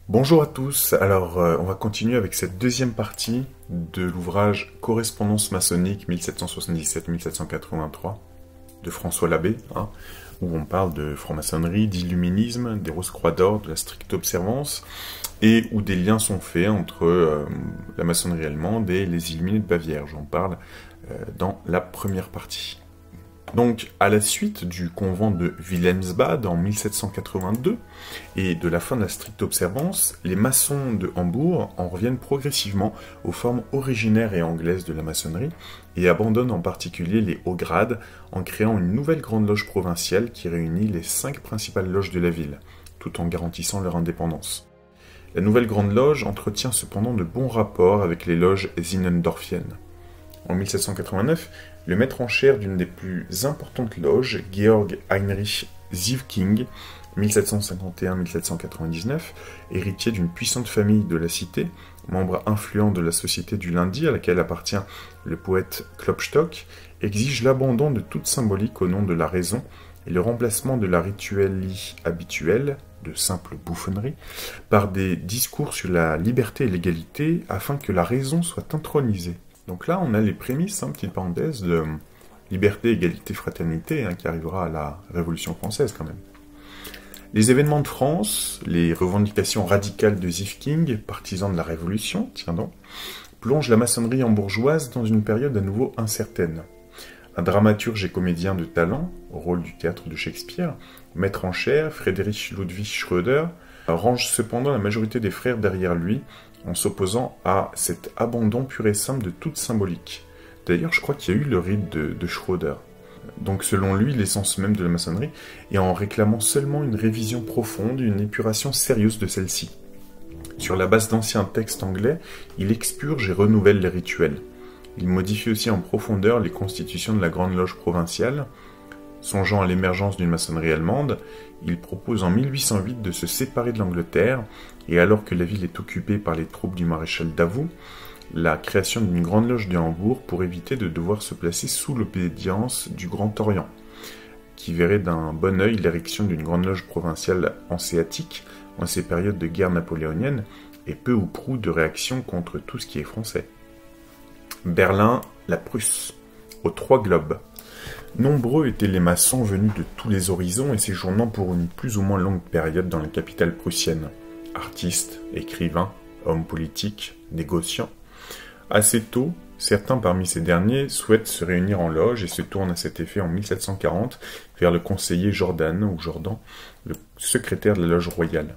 Bonjour à tous, alors on va continuer avec cette deuxième partie de l'ouvrage Correspondance maçonnique 1777-1783 de François Labbé, où on parle de franc-maçonnerie, d'illuminisme, des Rose-Croix d'Or, de la stricte observance, et où des liens sont faits entre la maçonnerie allemande et les illuminés de Bavière. J'en parle dans la première partie. Donc, à la suite du convent de Wilhelmsbad en 1782 et de la fin de la stricte observance, les maçons de Hambourg en reviennent progressivement aux formes originaires et anglaises de la maçonnerie et abandonnent en particulier les hauts grades en créant une nouvelle grande loge provinciale qui réunit les 5 principales loges de la ville, tout en garantissant leur indépendance. La nouvelle grande loge entretient cependant de bons rapports avec les loges zinzendorfiennes. En 1789, le maître en chaire d'une des plus importantes loges, Georg Heinrich Siefking, 1751-1799, héritier d'une puissante famille de la cité, membre influent de la Société du lundi à laquelle appartient le poète Klopstock, exige l'abandon de toute symbolique au nom de la raison et le remplacement de la rituelie habituelle, de simple bouffonnerie, par des discours sur la liberté et l'égalité afin que la raison soit intronisée. Donc là, on a les prémices, petite parenthèse, de liberté, égalité, fraternité, qui arrivera à la Révolution française quand même. Les événements de France, les revendications radicales de Siefking, partisan de la Révolution, plongent la maçonnerie hambourgeoise dans une période à nouveau incertaine. Un dramaturge et comédien de talent, au rôle du théâtre de Shakespeare, maître en chaire, Friedrich Ludwig Schröder, range cependant la majorité des frères derrière lui, en s'opposant à cet abandon pur et simple de toute symbolique. D'ailleurs, je crois qu'il y a eu le rite de Schröder. Donc selon lui, l'essence même de la maçonnerie, et en réclamant seulement une révision profonde, une épuration sérieuse de celle-ci. Sur la base d'anciens textes anglais, il expurge et renouvelle les rituels. Il modifie aussi en profondeur les constitutions de la Grande Loge provinciale. Songeant à l'émergence d'une maçonnerie allemande, il propose en 1808 de se séparer de l'Angleterre, et alors que la ville est occupée par les troupes du maréchal Davout, la création d'une grande loge de Hambourg pour éviter de devoir se placer sous l'obédience du Grand Orient, qui verrait d'un bon œil l'érection d'une grande loge provinciale hanséatique en ces périodes de guerre napoléonienne et peu ou prou de réaction contre tout ce qui est français. Berlin, la Prusse, aux 3 globes. Nombreux étaient les maçons venus de tous les horizons et séjournant pour une plus ou moins longue période dans la capitale prussienne. Artistes, écrivains, hommes politiques, négociants. Assez tôt, certains parmi ces derniers souhaitent se réunir en loge et se tournent à cet effet en 1740 vers le conseiller Jordan, le secrétaire de la loge royale.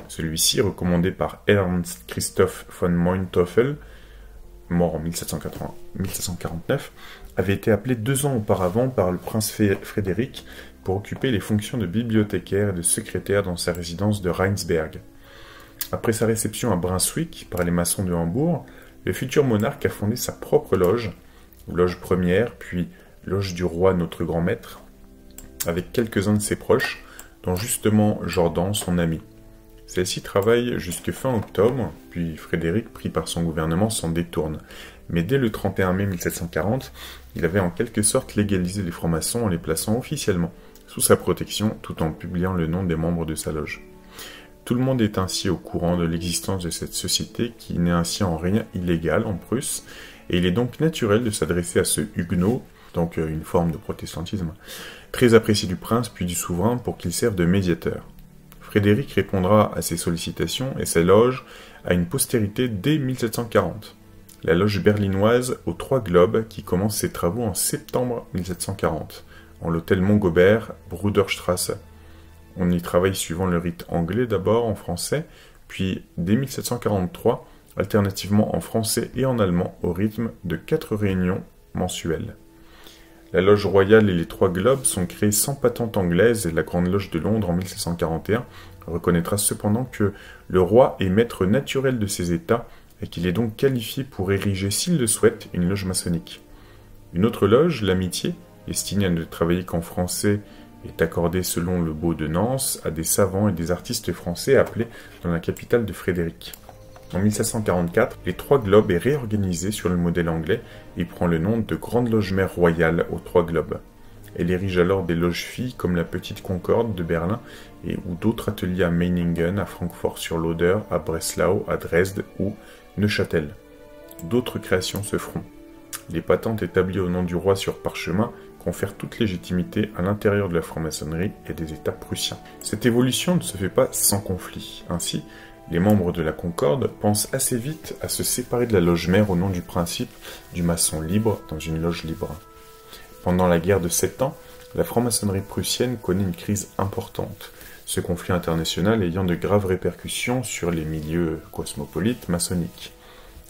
Celui-ci, recommandé par Ernst Christoph von Manteuffel, mort en 1749, avait été appelé 2 ans auparavant par le prince Frédéric pour occuper les fonctions de bibliothécaire et de secrétaire dans sa résidence de Rheinsberg. Après sa réception à Brunswick par les maçons de Hambourg, le futur monarque a fondé sa propre loge première, puis loge du roi notre grand maître, avec quelques-uns de ses proches, dont justement Jordan, son ami. Celle-ci travaille jusque fin octobre, puis Frédéric, pris par son gouvernement, s'en détourne. Mais dès le 31 mai 1740, il avait en quelque sorte légalisé les francs-maçons en les plaçant officiellement sous sa protection, tout en publiant le nom des membres de sa loge. Tout le monde est ainsi au courant de l'existence de cette société qui n'est ainsi en rien illégale en Prusse, et il est donc naturel de s'adresser à ce huguenot, donc une forme de protestantisme, très apprécié du prince puis du souverain pour qu'il serve de médiateur. Frédéric répondra à ces sollicitations et sa loge a une postérité dès 1740. La loge berlinoise aux 3 globes qui commence ses travaux en septembre 1740, en l'hôtel Montgobert, Bruderstrasse. On y travaille suivant le rite anglais d'abord en français, puis dès 1743, alternativement en français et en allemand au rythme de 4 réunions mensuelles. La loge royale et les 3 globes sont créés sans patente anglaise et la Grande Loge de Londres en 1741 reconnaîtra cependant que le roi est maître naturel de ses États et qu'il est donc qualifié pour ériger, s'il le souhaite, une loge maçonnique. Une autre loge, l'Amitié, destinée à ne travailler qu'en français, est accordée selon le Beau de Nance à des savants et des artistes français appelés dans la capitale de Frédéric. En 1744, les 3 globes est réorganisé sur le modèle anglais et prend le nom de Grande Loge Mère Royale aux 3 globes. Elle érige alors des loges filles comme la Petite Concorde de Berlin ou d'autres ateliers à Meiningen, à Francfort-sur-l'Oder, à Breslau, à Dresde ou Neuchâtel. D'autres créations se feront. Les patentes établies au nom du roi sur parchemin confèrent toute légitimité à l'intérieur de la franc-maçonnerie et des États prussiens. Cette évolution ne se fait pas sans conflit. Ainsi, les membres de la Concorde pensent assez vite à se séparer de la loge mère au nom du principe du maçon libre dans une loge libre. Pendant la guerre de 7 ans, la franc-maçonnerie prussienne connaît une crise importante, ce conflit international ayant de graves répercussions sur les milieux cosmopolites maçonniques.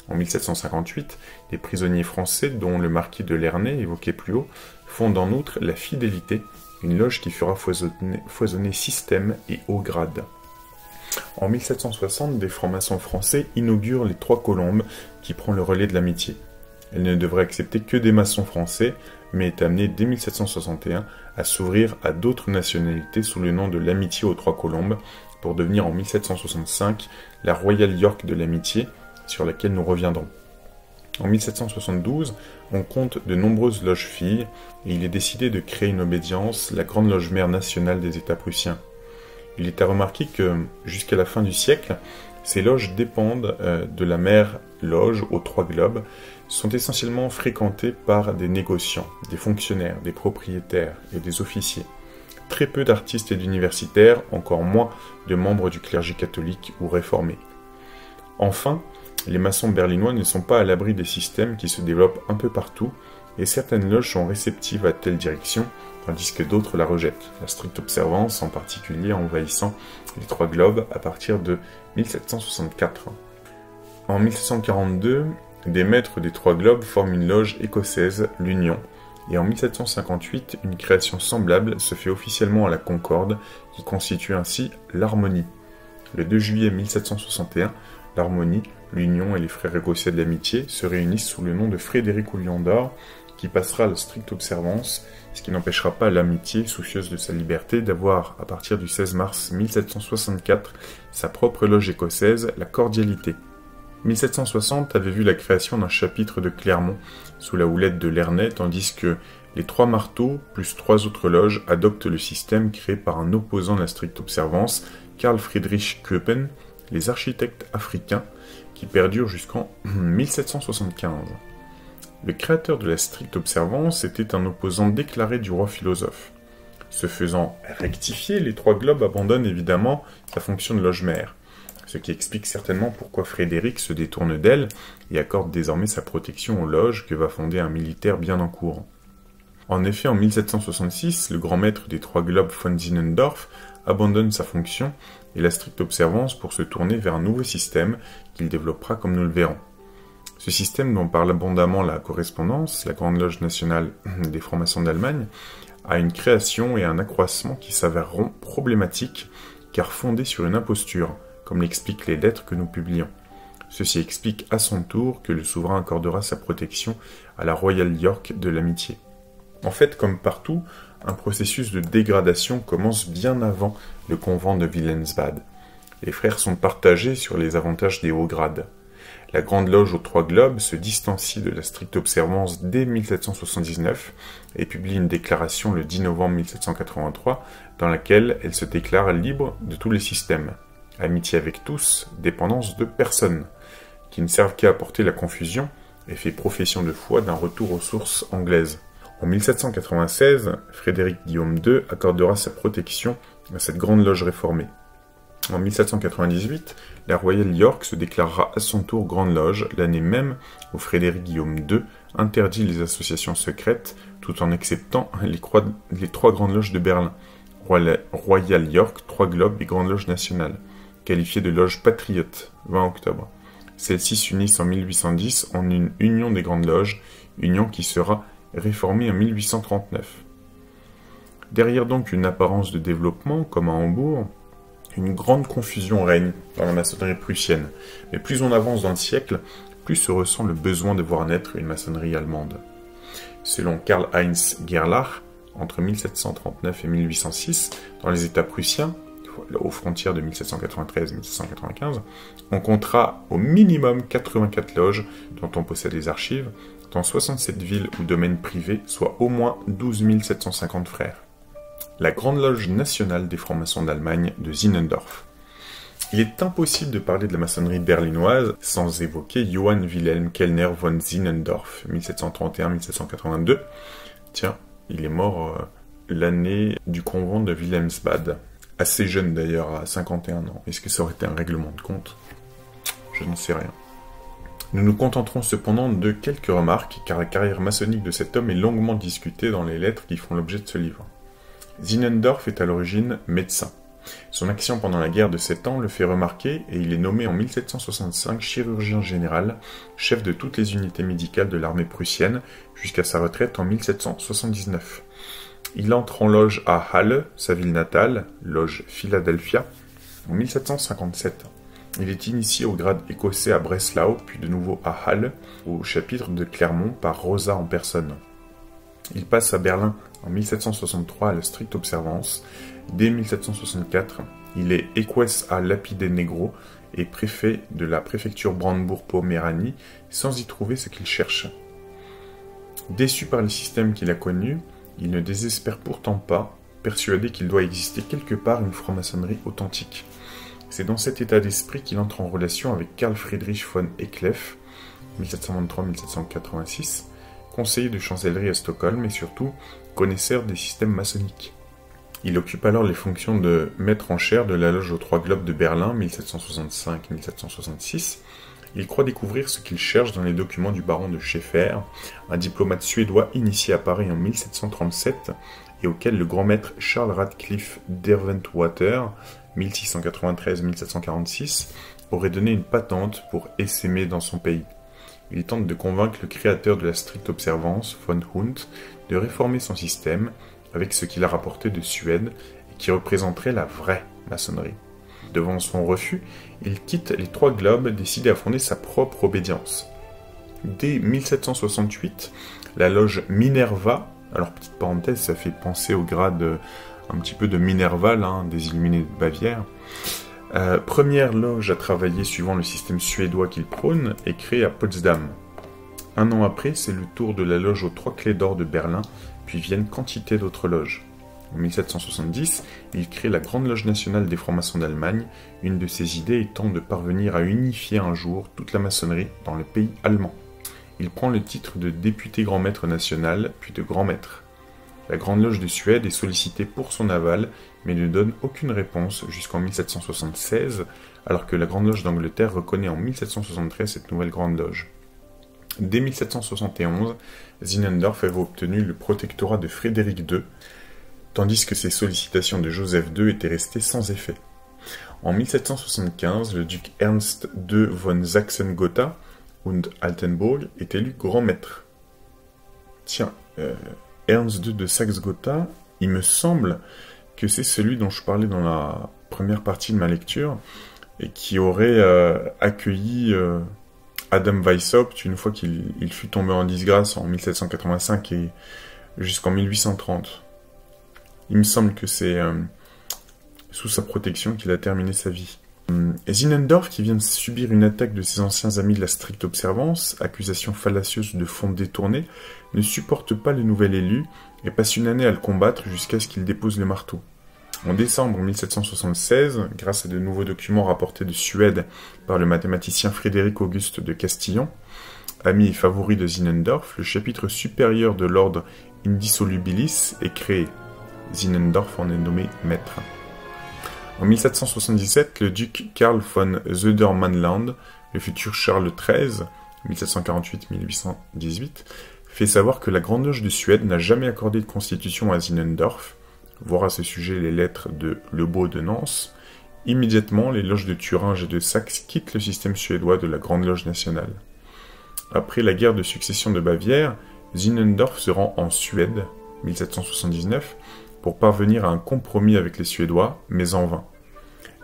En 1758, les prisonniers français, dont le marquis de Lernay évoqué plus haut, fondent en outre la Fidélité, une loge qui fera foisonner système et haut grade. En 1760, des francs-maçons français inaugurent les Trois Colombes, qui prend le relais de l'amitié. Elle ne devrait accepter que des maçons français, mais est amenée dès 1761 à s'ouvrir à d'autres nationalités sous le nom de l'Amitié aux Trois Colombes, pour devenir en 1765 la Royal York de l'Amitié, sur laquelle nous reviendrons. En 1772, on compte de nombreuses loges filles, et il est décidé de créer une obédience, la Grande Loge Mère nationale des États prussiens. Il est à remarquer que, jusqu'à la fin du siècle, ces loges dépendent de la mère loge aux Trois Globes, sont essentiellement fréquentées par des négociants, des fonctionnaires, des propriétaires et des officiers. Très peu d'artistes et d'universitaires, encore moins de membres du clergé catholique ou réformé. Enfin, les maçons berlinois ne sont pas à l'abri des systèmes qui se développent un peu partout, et certaines loges sont réceptives à telle direction, tandis que d'autres la rejettent, la stricte observance en particulier envahissant les Trois Globes à partir de 1764. En 1742, des maîtres des Trois Globes forment une loge écossaise, l'Union, et en 1758, une création semblable se fait officiellement à la Concorde, qui constitue ainsi l'Harmonie. Le 2 juillet 1761, l'Harmonie, l'Union et les frères écossais de l'amitié se réunissent sous le nom de Frédéric au Lion d'Or, qui passera à la stricte observance, ce qui n'empêchera pas l'amitié, soucieuse de sa liberté, d'avoir, à partir du 16 mars 1764, sa propre loge écossaise, la Cordialité. 1760 avait vu la création d'un chapitre de Clermont, sous la houlette de Lernay, tandis que les Trois Marteaux, plus 3 autres loges, adoptent le système créé par un opposant de la stricte observance, Karl Friedrich Köppen, les architectes africains, qui perdure jusqu'en 1775. Le créateur de la stricte observance était un opposant déclaré du roi philosophe. Se faisant rectifier, les Trois Globes abandonnent évidemment sa fonction de loge mère, ce qui explique certainement pourquoi Frédéric se détourne d'elle et accorde désormais sa protection aux loges que va fonder un militaire bien en courant. En effet, en 1766, le grand maître des Trois Globes von Zinzendorf abandonne sa fonction et la stricte observance pour se tourner vers un nouveau système qu'il développera comme nous le verrons. Ce système dont parle abondamment la correspondance, la Grande Loge nationale des francs-maçons d'Allemagne, a une création et un accroissement qui s'avèreront problématiques car fondés sur une imposture, comme l'expliquent les lettres que nous publions. Ceci explique à son tour que le souverain accordera sa protection à la Royal York de l'Amitié. En fait, comme partout, un processus de dégradation commence bien avant le convent de Wilhelmsbad. Les frères sont partagés sur les avantages des hauts grades. La Grande Loge aux Trois Globes se distancie de la stricte observance dès 1779 et publie une déclaration le 10 novembre 1783 dans laquelle elle se déclare libre de tous les systèmes. Amitié avec tous, dépendance de personne, qui ne servent qu'à apporter la confusion et fait profession de foi d'un retour aux sources anglaises. En 1796, Frédéric Guillaume II accordera sa protection à cette grande loge réformée. En 1798, la Royal York se déclarera à son tour Grande Loge, l'année même où Frédéric Guillaume II interdit les associations secrètes tout en acceptant les 3 Grandes Loges de Berlin, Royal York, Trois Globes et Grande Loge nationale, qualifiées de loges patriotes, 20 octobre. Celles-ci s'unissent en 1810 en une union des Grandes Loges, union qui sera réformée en 1839. Derrière donc une apparence de développement, comme à Hambourg, une grande confusion règne dans la maçonnerie prussienne, mais plus on avance dans le siècle, plus se ressent le besoin de voir naître une maçonnerie allemande. Selon Karl-Heinz Gerlach, entre 1739 et 1806, dans les États prussiens, aux frontières de 1793-1795, on comptera au minimum 84 loges dont on possède les archives, dans 67 villes ou domaines privés, soit au moins 12 750 frères. La Grande Loge nationale des francs-maçons d'Allemagne de Zinzendorf. Il est impossible de parler de la maçonnerie berlinoise sans évoquer Johann Wilhelm Kellner von Zinzendorf, 1731-1782. Tiens, il est mort l'année du convent de Wilhelmsbad. Assez jeune d'ailleurs, à 51 ans. Est-ce que ça aurait été un règlement de compte? Je n'en sais rien. Nous nous contenterons cependant de quelques remarques, car la carrière maçonnique de cet homme est longuement discutée dans les lettres qui font l'objet de ce livre. Zinzendorf est à l'origine médecin. Son action pendant la guerre de 7 ans le fait remarquer et il est nommé en 1765 chirurgien général, chef de toutes les unités médicales de l'armée prussienne, jusqu'à sa retraite en 1779. Il entre en loge à Halle, sa ville natale, loge Philadelphia, en 1757. Il est initié au grade écossais à Breslau, puis de nouveau à Halle, au chapitre de Clermont par Rosa en personne. Il passe à Berlin en 1763 à la stricte observance. Dès 1764, il est équess à Lapide Negro et préfet de la préfecture Brandebourg-Poméranie, sans y trouver ce qu'il cherche. Déçu par les systèmes qu'il a connus, il ne désespère pourtant pas, persuadé qu'il doit exister quelque part une franc-maçonnerie authentique. C'est dans cet état d'esprit qu'il entre en relation avec Karl Friedrich von Eklef, 1723-1786, conseiller de chancellerie à Stockholm et surtout connaisseur des systèmes maçonniques. Il occupe alors les fonctions de maître en chaire de la loge aux Trois Globes de Berlin, 1765-1766. Il croit découvrir ce qu'il cherche dans les documents du baron de Schäfer, un diplomate suédois initié à Paris en 1737 et auquel le grand maître Charles Radcliffe Derwentwater, 1693-1746, aurait donné une patente pour essaimer dans son pays. Il tente de convaincre le créateur de la stricte observance, von Hunt, de réformer son système avec ce qu'il a rapporté de Suède et qui représenterait la vraie maçonnerie. Devant son refus, il quitte les Trois Globes, décidé à fonder sa propre obédience. Dès 1768, la loge Minerva, alors petite parenthèse, ça fait penser au grade un petit peu de Minerval, des Illuminés de Bavière, première loge à travailler suivant le système suédois qu'il prône, est créée à Potsdam. Un an après, c'est le tour de la loge aux Trois Clés d'Or de Berlin, puis viennent quantité d'autres loges. En 1770, il crée la Grande Loge nationale des francs-maçons d'Allemagne, une de ses idées étant de parvenir à unifier un jour toute la maçonnerie dans le pays allemand. Il prend le titre de député grand maître national, puis de grand maître. La Grande Loge de Suède est sollicitée pour son aval, mais ne donne aucune réponse jusqu'en 1776, alors que la Grande Loge d'Angleterre reconnaît en 1773 cette nouvelle Grande Loge. Dès 1771, Zinzendorf avait obtenu le protectorat de Frédéric II, tandis que ses sollicitations de Joseph II étaient restées sans effet. En 1775, le duc Ernst II von Sachsen-Gotha und Altenburg est élu grand maître. Tiens, Ernst II de Saxe-Gotha, il me semble que c'est celui dont je parlais dans la première partie de ma lecture, et qui aurait accueilli Adam Weishaupt une fois qu'il fut tombé en disgrâce en 1785 et jusqu'en 1830. Il me semble que c'est sous sa protection qu'il a terminé sa vie. Zinzendorf, qui vient de subir une attaque de ses anciens amis de la stricte observance, accusation fallacieuse de fonds détournés, ne supporte pas le nouvel élu et passe une année à le combattre jusqu'à ce qu'il dépose le marteau. En décembre 1776, grâce à de nouveaux documents rapportés de Suède par le mathématicien Frédéric Auguste de Castillon, ami et favori de Zinzendorf, le chapitre supérieur de l'ordre Indissolubilis est créé. Zinzendorf en est nommé maître. En 1777, le duc Karl von Södermanland, le futur Charles XIII, 1748-1818, fait savoir que la Grande Loge de Suède n'a jamais accordé de constitution à Zinzendorf. Voir à ce sujet les lettres de Lebeau de Nance. Immédiatement, les loges de Thuringe et de Saxe quittent le système suédois de la Grande Loge nationale. Après la guerre de succession de Bavière, Zinzendorf se rend en Suède, 1779, pour parvenir à un compromis avec les Suédois, mais en vain.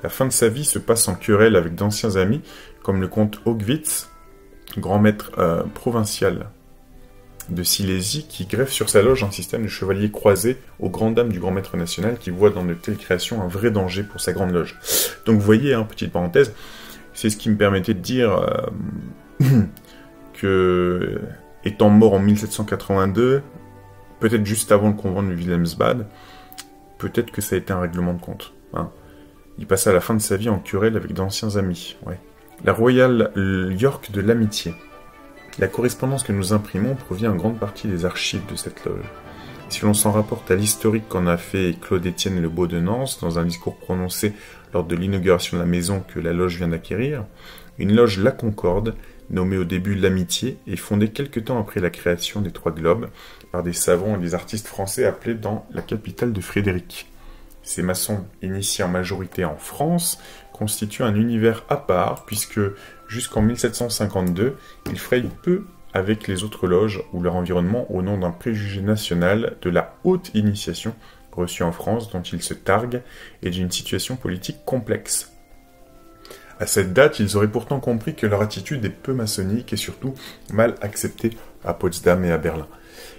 La fin de sa vie se passe en querelle avec d'anciens amis, comme le comte Haugwitz, grand maître provincial de Silésie, qui greffe sur sa loge un système de chevaliers croisés aux grandes dames du grand maître national, qui voit dans de telles créations un vrai danger pour sa grande loge. Donc vous voyez, petite parenthèse, c'est ce qui me permettait de dire que étant mort en 1782, peut-être juste avant le convent de Wilhelmsbad, peut-être que ça a été un règlement de compte. Hein. Il passa la fin de sa vie en querelle avec d'anciens amis. Ouais. La Royal York de l'Amitié. La correspondance que nous imprimons provient en grande partie des archives de cette loge. Si l'on s'en rapporte à l'historique qu'en a fait Claude-Étienne Lebeau de Nance dans un discours prononcé lors de l'inauguration de la maison que la loge vient d'acquérir, une loge La Concorde, nommée au début l'Amitié, est fondée quelque temps après la création des Trois Globes par des savants et des artistes français appelés dans la capitale de Frédéric. Ces maçons, initiés en majorité en France, constituent un univers à part puisque, jusqu'en 1752, ils frayent peu avec les autres loges ou leur environnement au nom d'un préjugé national de la haute initiation reçue en France dont ils se targuent et d'une situation politique complexe. À cette date, ils auraient pourtant compris que leur attitude est peu maçonnique et surtout mal acceptée à Potsdam et à Berlin.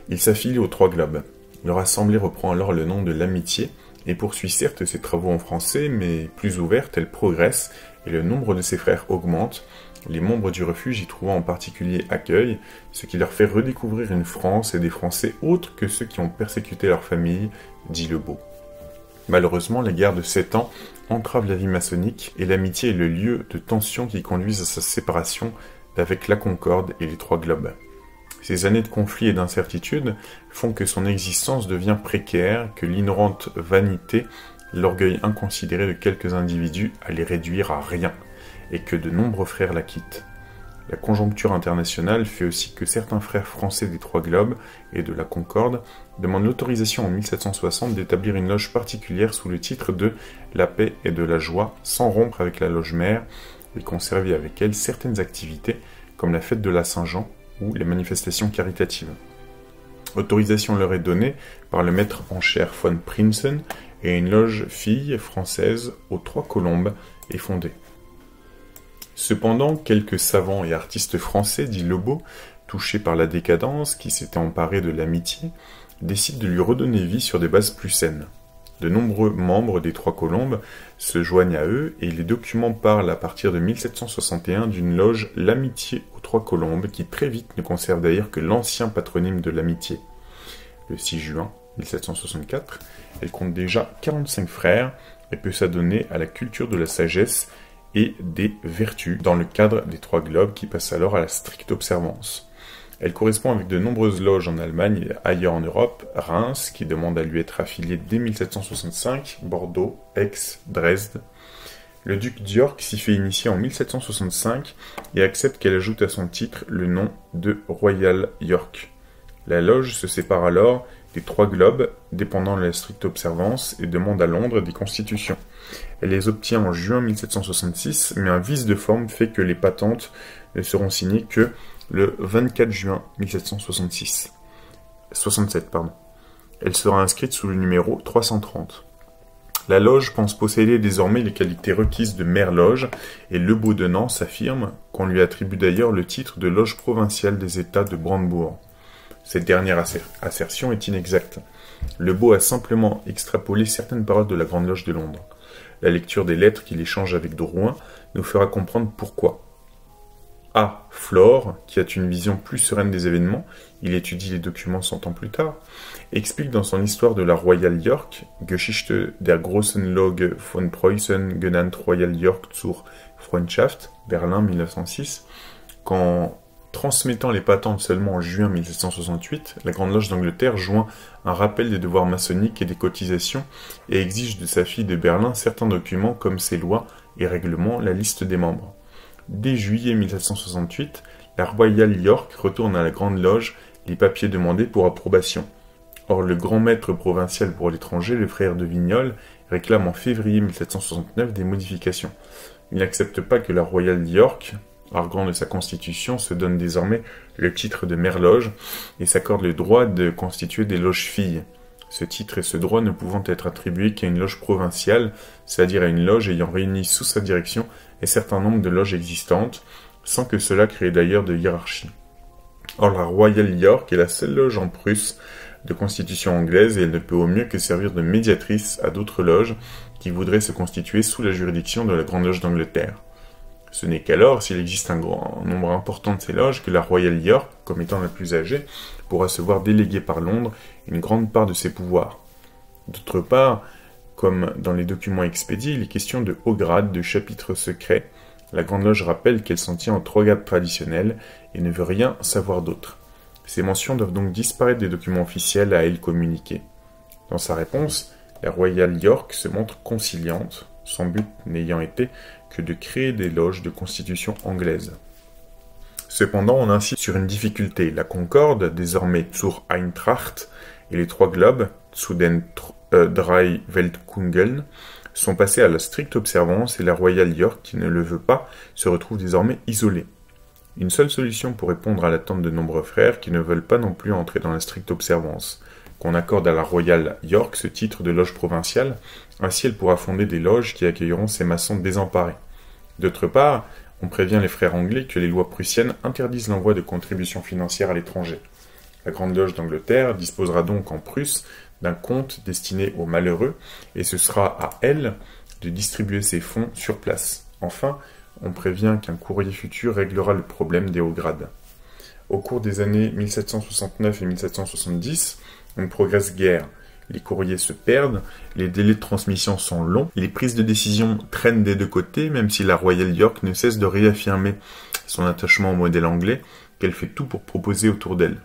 Ils s'affilient aux Trois Globes. Leur assemblée reprend alors le nom de l'Amitié et poursuit certes ses travaux en français, mais plus ouverte, elle progresse et le nombre de ses frères augmente, les membres du refuge y trouvant en particulier accueil, ce qui leur fait redécouvrir une France et des Français autres que ceux qui ont persécuté leur famille, dit Lebeau. Malheureusement, les guerres de 7 ans entravent la vie maçonnique et l'Amitié est le lieu de tensions qui conduisent à sa séparation d'avec la Concorde et les Trois Globes. Ces années de conflits et d'incertitude font que son existence devient précaire, que l'ignorante vanité, l'orgueil inconsidéré de quelques individus à les réduire à rien, et que de nombreux frères la quittent. La conjoncture internationale fait aussi que certains frères français des Trois Globes et de la Concorde demandent l'autorisation en 1760 d'établir une loge particulière sous le titre de La paix et de la joie, sans rompre avec la loge mère, et conserver avec elle certaines activités, comme la fête de la Saint-Jean ou les manifestations caritatives. Autorisation leur est donnée par le maître en chaire von Prinsen et une loge fille française aux Trois Colombes est fondée. Cependant, quelques savants et artistes français, dit Lebeau, touchés par la décadence qui s'était emparée de l'Amitié, décident de lui redonner vie sur des bases plus saines. De nombreux membres des Trois Colombes se joignent à eux et les documents parlent à partir de 1761 d'une loge l'Amitié aux Trois Colombes qui très vite ne conserve d'ailleurs que l'ancien patronyme de l'Amitié. Le 6 juin 1764, elle compte déjà 45 frères et peut s'adonner à la culture de la sagesse et des vertus dans le cadre des Trois Globes qui passent alors à la stricte observance. Elle correspond avec de nombreuses loges en Allemagne et ailleurs en Europe, Reims, qui demande à lui être affilié dès 1765, Bordeaux, Aix, Dresde. Le duc d'York s'y fait initier en 1765 et accepte qu'elle ajoute à son titre le nom de Royal York. La loge se sépare alors des Trois Globes, dépendant de la stricte observance, et demande à Londres des constitutions. Elle les obtient en juin 1766, mais un vice de forme fait que les patentes ne seront signées que le 24 juin 1767. Elle sera inscrite sous le numéro 330. La loge pense posséder désormais les qualités requises de mère-loge, et Lebeau de Nance affirme qu'on lui attribue d'ailleurs le titre de loge provinciale des États de Brandebourg. Cette dernière assertion est inexacte. Lebeau a simplement extrapolé certaines paroles de la Grande Loge de Londres. La lecture des lettres qu'il échange avec Drouin nous fera comprendre pourquoi. A. Flore, qui a une vision plus sereine des événements, il étudie les documents 100 ans plus tard, explique dans son histoire de la Royal York, Geschichte der großen Loge von Preußen genannt Royal York zur Freundschaft, Berlin 1906, qu'en transmettant les patentes seulement en juin 1768, la Grande Loge d'Angleterre joint un rappel des devoirs maçonniques et des cotisations et exige de sa fille de Berlin certains documents comme ses lois et règlements, la liste des membres. Dès juillet 1768, la Royal York retourne à la Grande Loge les papiers demandés pour approbation. Or, le grand maître provincial pour l'étranger, le frère de Vignolles, réclame en février 1769 des modifications. Il n'accepte pas que la Royal York, arguant de sa constitution, se donne désormais le titre de mère-loge et s'accorde le droit de constituer des loges filles. Ce titre et ce droit ne pouvant être attribués qu'à une loge provinciale, c'est-à-dire à une loge ayant réuni sous sa direction un certain nombre de loges existantes, sans que cela crée d'ailleurs de hiérarchie. Or, la Royal York est la seule loge en Prusse de constitution anglaise et elle ne peut au mieux que servir de médiatrice à d'autres loges qui voudraient se constituer sous la juridiction de la Grande Loge d'Angleterre. Ce n'est qu'alors, s'il existe un grand nombre important de ces loges, que la Royal York, comme étant la plus âgée, pourra se voir déléguer par Londres une grande part de ses pouvoirs. D'autre part, comme dans les documents expédiés, il est question de haut grade, de chapitres secrets. La Grande Loge rappelle qu'elle s'en tient aux 3 grades traditionnels et ne veut rien savoir d'autre. Ces mentions doivent donc disparaître des documents officiels à elle communiqués. Dans sa réponse, la Royal York se montre conciliante, son but n'ayant été que de créer des loges de constitution anglaise. Cependant, on insiste sur une difficulté. La Concorde, désormais zur Eintracht, et les 3 globes, zu den drei Weltkugeln, sont passés à la stricte observance et la Royal York, qui ne le veut pas, se retrouve désormais isolée. Une seule solution pour répondre à l'attente de nombreux frères qui ne veulent pas non plus entrer dans la stricte observance. Qu'on accorde à la Royal York ce titre de loge provinciale, ainsi elle pourra fonder des loges qui accueilleront ces maçons désemparés. D'autre part, on prévient les frères anglais que les lois prussiennes interdisent l'envoi de contributions financières à l'étranger. La Grande Loge d'Angleterre disposera donc en Prusse d'un compte destiné aux malheureux, et ce sera à elle de distribuer ces fonds sur place. Enfin, on prévient qu'un courrier futur réglera le problème des hauts grades. Au cours des années 1769 et 1770, on ne progresse guère. Les courriers se perdent, les délais de transmission sont longs, les prises de décision traînent des 2 côtés, même si la Royal York ne cesse de réaffirmer son attachement au modèle anglais, qu'elle fait tout pour proposer autour d'elle.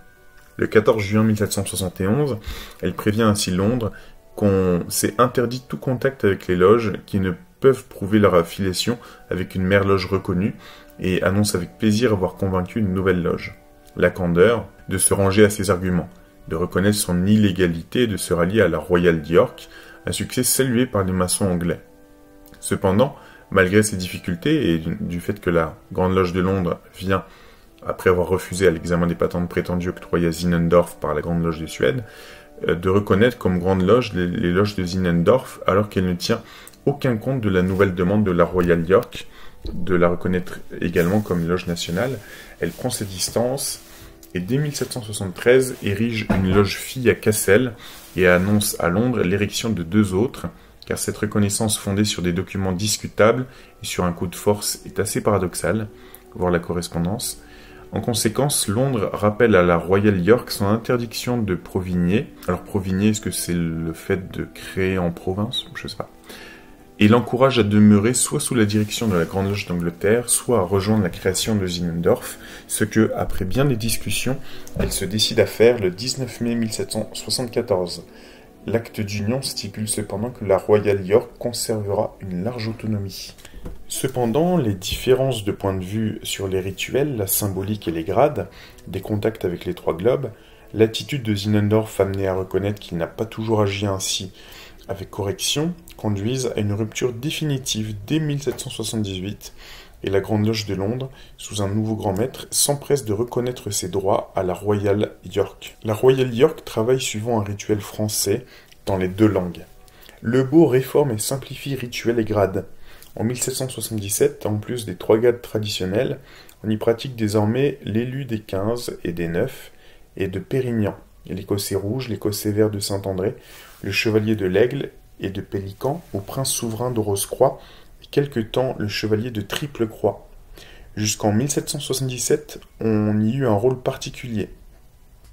Le 14 juin 1771, elle prévient ainsi Londres qu'on s'est interdit tout contact avec les loges qui ne peuvent prouver leur affiliation avec une mère loge reconnue et annonce avec plaisir avoir convaincu une nouvelle loge, la candeur, de se ranger à ses arguments, de reconnaître son illégalité et de se rallier à la Royal York, un succès salué par les maçons anglais. Cependant, malgré ces difficultés et du fait que la Grande Loge de Londres vient, après avoir refusé à l'examen des patentes prétendues octroyées à Zinzendorf par la Grande Loge de Suède, de reconnaître comme Grande Loge les loges de Zinzendorf alors qu'elle ne tient aucun compte de la nouvelle demande de la Royal York de la reconnaître également comme loge nationale, elle prend ses distances et dès 1773 érige une loge fille à Cassel et annonce à Londres l'érection de 2 autres, car cette reconnaissance fondée sur des documents discutables et sur un coup de force est assez paradoxale, voir la correspondance. En conséquence, Londres rappelle à la Royal York son interdiction de provigner. Alors provigner, est-ce que c'est le fait de créer en province? Je ne sais pas. Et l'encourage à demeurer soit sous la direction de la Grande Loge d'Angleterre, soit à rejoindre la création de Zinzendorf, ce que, après bien des discussions, elle se décide à faire le 19 mai 1774. L'acte d'union stipule cependant que la Royal York conservera une large autonomie. Cependant, les différences de point de vue sur les rituels, la symbolique et les grades, des contacts avec les 3 globes, l'attitude de Zinzendorf amenée à reconnaître qu'il n'a pas toujours agi ainsi avec correction, conduisent à une rupture définitive dès 1778, et la Grande Loge de Londres, sous un nouveau grand maître, s'empresse de reconnaître ses droits à la Royal York. La Royal York travaille suivant un rituel français dans les 2 langues. Le Beau réforme et simplifie rituels et grades. En 1777, en plus des 3 grades traditionnels, on y pratique désormais l'élu des 15 et des 9 et de Pérignan, l'écossais rouge, l'écossais vert de Saint-André, le chevalier de l'Aigle et de Pélican au prince souverain de Rose-Croix, et quelque temps le chevalier de Triple Croix. Jusqu'en 1777, on y eut un rôle particulier.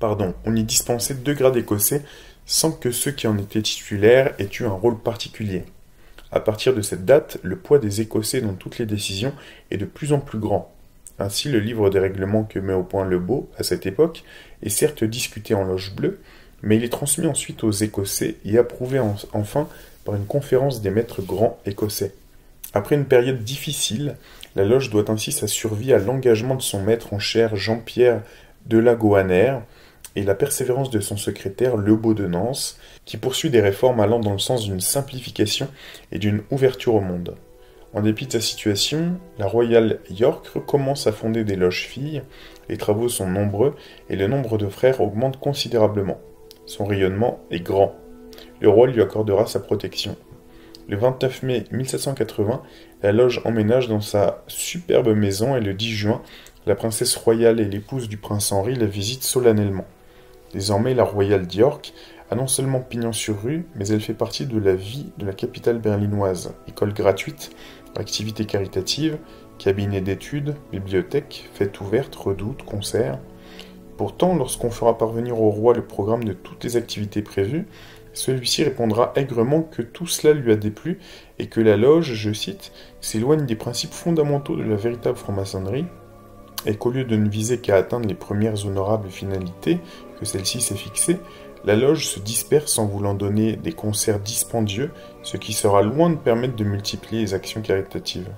On y dispensait 2 grades écossais sans que ceux qui en étaient titulaires aient eu un rôle particulier. À partir de cette date, le poids des Écossais dans toutes les décisions est de plus en plus grand. Ainsi, le livre des règlements que met au point Le Beau, à cette époque, est certes discuté en loge bleue, mais il est transmis ensuite aux Écossais et approuvé enfin par une conférence des maîtres grands écossais. Après une période difficile, la loge doit ainsi sa survie à l'engagement de son maître en chaire Jean-Pierre de la Goanère et la persévérance de son secrétaire Le Beau de Nance, qui poursuit des réformes allant dans le sens d'une simplification et d'une ouverture au monde. En dépit de sa situation, la Royal York recommence à fonder des loges filles, les travaux sont nombreux et le nombre de frères augmente considérablement. Son rayonnement est grand. Le roi lui accordera sa protection. Le 29 mai 1780, la loge emménage dans sa superbe maison et le 10 juin, la princesse royale et l'épouse du prince Henri la visitent solennellement. Désormais, la Royal York a non seulement pignon sur rue, mais elle fait partie de la vie de la capitale berlinoise. École gratuite, activités caritatives, Cabinet d'études, bibliothèque, fêtes ouvertes, redoutes, concerts. Pourtant, lorsqu'on fera parvenir au roi le programme de toutes les activités prévues, celui-ci répondra aigrement que tout cela lui a déplu et que la loge, je cite, s'éloigne des principes fondamentaux de la véritable franc-maçonnerie et qu'au lieu de ne viser qu'à atteindre les premières honorables finalités que celle-ci s'est fixées, la loge se disperse en voulant donner des concerts dispendieux, ce qui sera loin de permettre de multiplier les actions caritatives.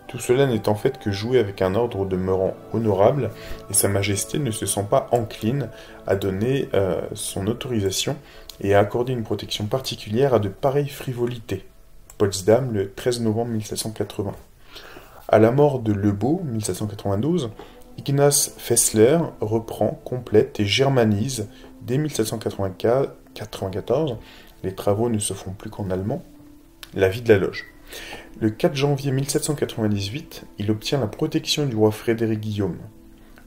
Tout cela n'est en fait que jouer avec un ordre demeurant honorable, et Sa Majesté ne se sent pas encline à donner son autorisation et à accorder une protection particulière à de pareilles frivolités. Potsdam, le 13 novembre 1780. À la mort de Lebeau, 1792, Ignaz Fessler reprend, complète et germanise, dès 1794, les travaux ne se font plus qu'en allemand, la vie de la loge. Le 4 janvier 1798, il obtient la protection du roi Frédéric Guillaume.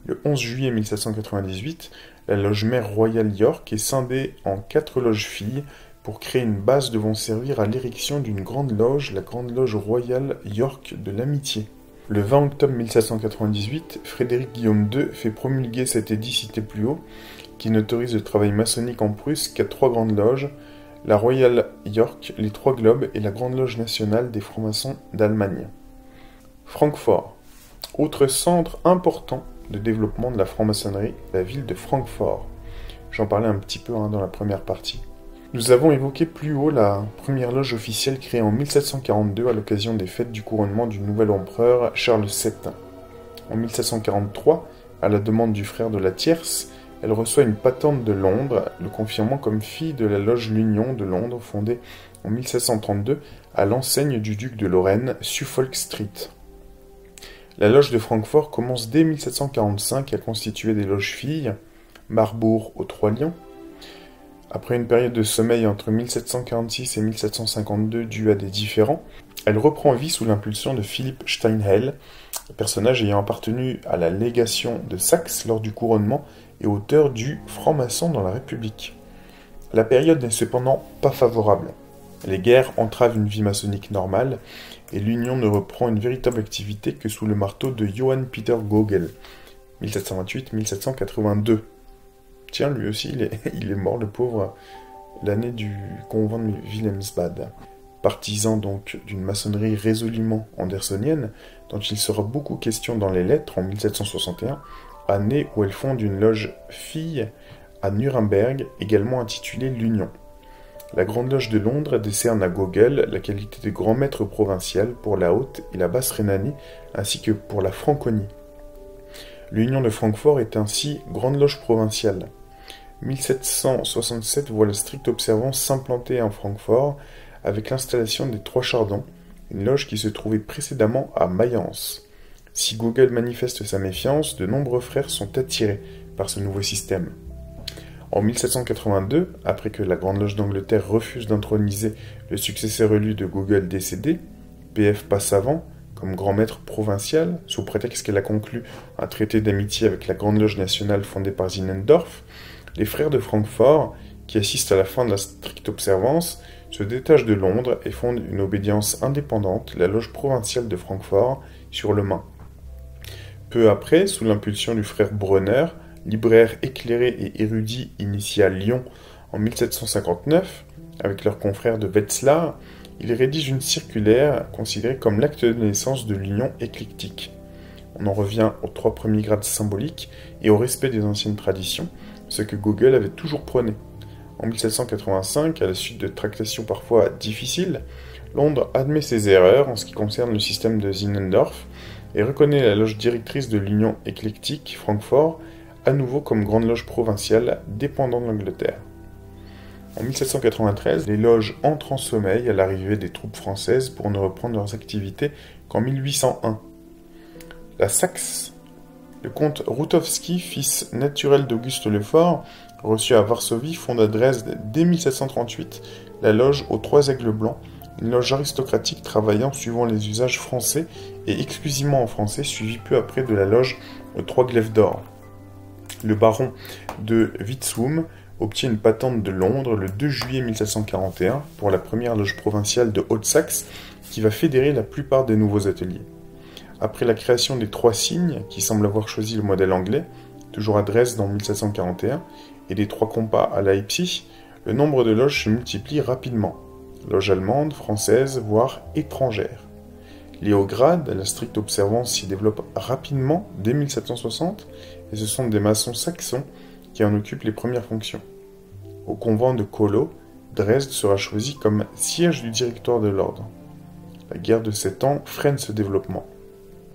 Le 11 juillet 1798, la loge mère royale York est scindée en 4 loges filles pour créer une base devant servir à l'érection d'une grande loge, la Grande Loge Royale York de l'Amitié. Le 20 octobre 1798, Frédéric Guillaume II fait promulguer cet édit cité plus haut, qui n'autorise le travail maçonnique en Prusse qu'à 3 grandes loges, la Royal York, les 3 Globes et la Grande Loge nationale des francs-maçons d'Allemagne. Francfort. Autre centre important de développement de la franc-maçonnerie, la ville de Francfort. J'en parlais un petit peu dans la première partie. Nous avons évoqué plus haut la première loge officielle créée en 1742 à l'occasion des fêtes du couronnement du nouvel empereur Charles VII. En 1743, à la demande du frère de la tierce, elle reçoit une patente de Londres, le confirmant comme fille de la loge L'Union de Londres, fondée en 1732 à l'enseigne du duc de Lorraine, Suffolk Street. La loge de Francfort commence dès 1745 à constituer des loges filles, Marbourg aux 3 Lions. Après une période de sommeil entre 1746 et 1752 due à des différends, elle reprend vie sous l'impulsion de Philippe Steinheil, personnage ayant appartenu à la légation de Saxe lors du couronnement et auteur du Franc-maçon dans la République. La période n'est cependant pas favorable. Les guerres entravent une vie maçonnique normale, et l'Union ne reprend une véritable activité que sous le marteau de Johann Peter Gogel, 1728-1782. Tiens, lui aussi, il est mort, le pauvre, l'année du convent de Wilhelmsbad. Partisan donc d'une maçonnerie résolument andersonienne, dont il sera beaucoup question dans les lettres en 1761, année où elle fonde une loge fille à Nuremberg, également intitulée l'Union. La Grande Loge de Londres décerne à Gogel la qualité de grand maître provincial pour la Haute et la Basse Rhénanie, ainsi que pour la Franconie. L'Union de Francfort est ainsi Grande Loge provinciale. 1767 voit la stricte observance s'implanter en Francfort avec l'installation des 3 Chardons, une loge qui se trouvait précédemment à Mayence. Si Gogel manifeste sa méfiance, de nombreux frères sont attirés par ce nouveau système. En 1782, après que la Grande Loge d'Angleterre refuse d'introniser le successeur élu de Gogel décédé, P.F. Passavant, comme grand maître provincial, sous prétexte qu'elle a conclu un traité d'amitié avec la Grande Loge nationale fondée par Zinzendorf, les frères de Francfort, qui assistent à la fin de la stricte observance, se détachent de Londres et fondent une obédience indépendante, la Loge provinciale de Francfort, sur le Main. Peu après, sous l'impulsion du frère Brunner, libraire éclairé et érudit initié à Lyon en 1759, avec leurs confrères de Wetzlar, ils rédigent une circulaire considérée comme l'acte de naissance de l'union éclectique. On en revient aux 3 premiers grades symboliques et au respect des anciennes traditions, ce que Gogel avait toujours prôné. En 1785, à la suite de tractations parfois difficiles, Londres admet ses erreurs en ce qui concerne le système de Zinzendorf et reconnaît la loge directrice de l'Union éclectique, Francfort, à nouveau comme grande loge provinciale dépendant de l'Angleterre. En 1793, les loges entrent en sommeil à l'arrivée des troupes françaises pour ne reprendre leurs activités qu'en 1801. La Saxe, le comte Routowski, fils naturel d'Auguste Lefort, reçu à Varsovie, fonde à Dresde dès 1738 la loge aux 3 aigles blancs, une loge aristocratique travaillant suivant les usages français et exclusivement en français, suivie peu après de la loge aux 3 glaives d'or. Le baron de Witzwum obtient une patente de Londres le 2 juillet 1741 pour la première loge provinciale de Haute-Saxe qui va fédérer la plupart des nouveaux ateliers. Après la création des 3 cygnes, qui semblent avoir choisi le modèle anglais, toujours à Dresde en 1741, et des 3 compas à Leipzig, le nombre de loges se multiplie rapidement. Loges allemandes, françaises, voire étrangères. Liées au grade, la stricte observance s'y développe rapidement dès 1760, et ce sont des maçons saxons qui en occupent les premières fonctions. Au convent de Colo, Dresde sera choisi comme siège du directoire de l'ordre. La guerre de 7 ans freine ce développement.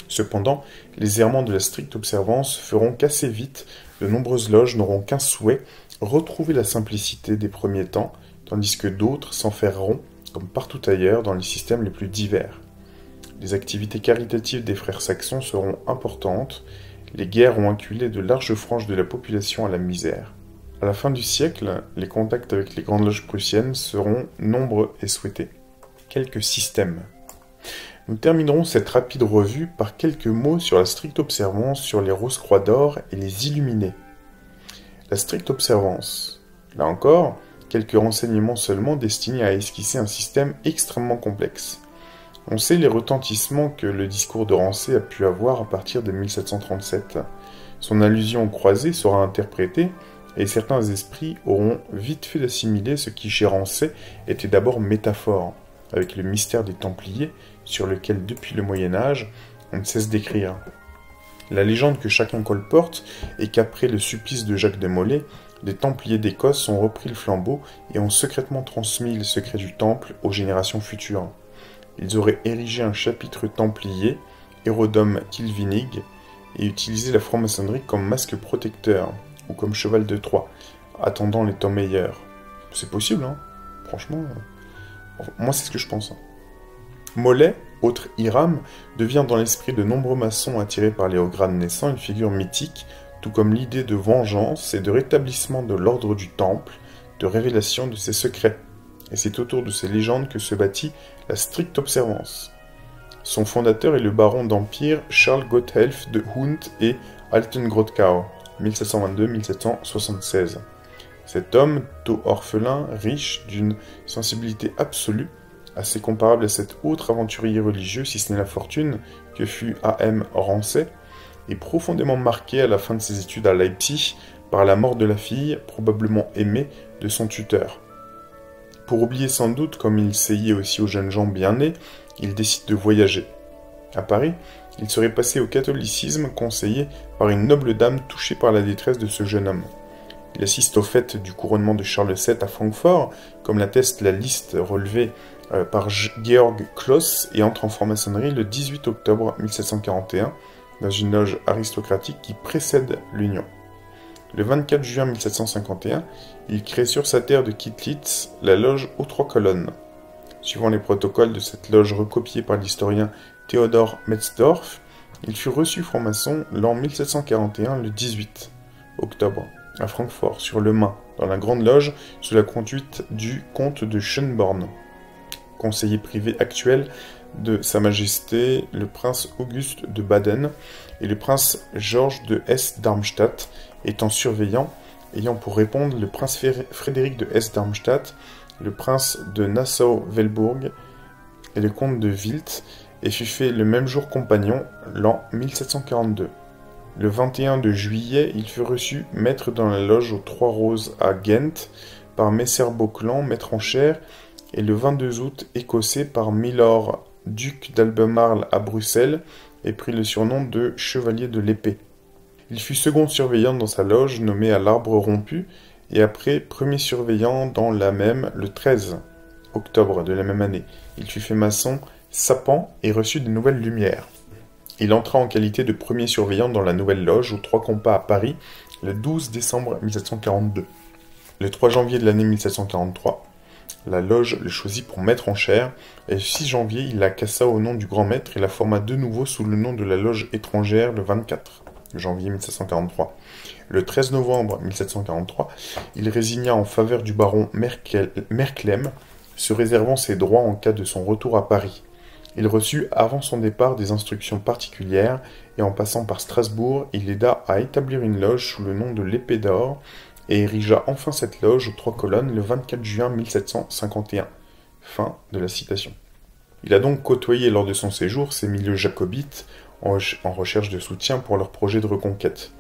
Cependant, les errements de la stricte observance feront qu'assez vite, de nombreuses loges n'auront qu'un souhait, retrouver la simplicité des premiers temps, tandis que d'autres s'enferreront, comme partout ailleurs, dans les systèmes les plus divers. Les activités caritatives des frères saxons seront importantes, les guerres ont acculé de larges franges de la population à la misère. À la fin du siècle, les contacts avec les grandes loges prussiennes seront nombreux et souhaités. Quelques systèmes. Nous terminerons cette rapide revue par quelques mots sur la stricte observance, sur les Rose-Croix d'Or et les Illuminés. La stricte observance. Là encore, quelques renseignements seulement destinés à esquisser un système extrêmement complexe. On sait les retentissements que le discours de Rancé a pu avoir à partir de 1737. Son allusion aux croisés sera interprétée, et certains esprits auront vite fait d'assimiler ce qui chez Rancé était d'abord métaphore, avec le mystère des Templiers, sur lequel depuis le Moyen-Âge, on ne cesse d'écrire. La légende que chacun colporte est qu'après le supplice de Jacques de Molay, les Templiers d'Écosse ont repris le flambeau et ont secrètement transmis les secrets du Temple aux générations futures. Ils auraient érigé un chapitre templier, Hérodome Kilvinig, et utilisé la franc-maçonnerie comme masque protecteur, ou comme cheval de Troie, attendant les temps meilleurs. C'est possible, hein. Franchement, moi c'est ce que je pense. Molay, autre Hiram, devient dans l'esprit de nombreux maçons attirés par les hauts grades naissants une figure mythique, tout comme l'idée de vengeance et de rétablissement de l'ordre du Temple, de révélation de ses secrets. Et c'est autour de ces légendes que se bâtit la stricte observance. Son fondateur est le baron d'Empire Charles Gotthelf de Hund et Altengrotkau, 1722-1776. Cet homme, tôt orphelin, riche, d'une sensibilité absolue, assez comparable à cet autre aventurier religieux, si ce n'est la fortune, que fut A.M. Rancé, est profondément marqué à la fin de ses études à Leipzig par la mort de la fille, probablement aimée, de son tuteur. Pour oublier sans doute, comme il essayait aussi aux jeunes gens bien nés, il décide de voyager. À Paris, il serait passé au catholicisme, conseillé par une noble dame touchée par la détresse de ce jeune homme. Il assiste aux fêtes du couronnement de Charles VII à Francfort, comme l'atteste la liste relevée par Georg Kloss, et entre en franc-maçonnerie le 18 octobre 1741, dans une loge aristocratique qui précède l'Union. Le 24 juin 1751, il crée sur sa terre de Kittlitz la loge aux 3 colonnes. Suivant les protocoles de cette loge recopiés par l'historien Theodor Metzdorf, il fut reçu franc-maçon l'an 1741, le 18 octobre, à Francfort, sur le Main, dans la Grande Loge, sous la conduite du comte de Schönborn, conseiller privé actuel de Sa Majesté le prince Auguste de Baden et le prince Georges de Hesse-Darmstadt, étant surveillant, ayant pour répondre le prince Frédéric de Hesse-Darmstadt, le prince de Nassau-Weilbourg et le comte de Wild, et fut fait le même jour compagnon, l'an 1742. Le 21 de juillet, il fut reçu maître dans la loge aux 3 Roses à Ghent par Messer Beauclan, maître en chaire, et le 22 août, écossais par Milord, duc d'Albemarle à Bruxelles, et prit le surnom de Chevalier de l'Épée. Il fut second surveillant dans sa loge, nommé à l'Arbre rompu, et après premier surveillant dans la même le 13 octobre de la même année. Il fut fait maçon, sapant et reçut de nouvelles lumières. Il entra en qualité de premier surveillant dans la nouvelle loge aux 3 compas à Paris le 12 décembre 1742. Le 3 janvier de l'année 1743, la loge le choisit pour maître en chaire, et le 6 janvier, il la cassa au nom du grand maître et la forma de nouveau sous le nom de la loge étrangère le 24 janvier 1743. Le 13 novembre 1743, il résigna en faveur du baron Merklem, se réservant ses droits en cas de son retour à Paris. Il reçut avant son départ des instructions particulières, et en passant par Strasbourg, il aida à établir une loge sous le nom de l'Épée d'Or, et érigea enfin cette loge aux 3 colonnes le 24 juin 1751. Fin de la citation. Il a donc côtoyé lors de son séjour ces milieux jacobites, en recherche de soutien pour leur projet de reconquête.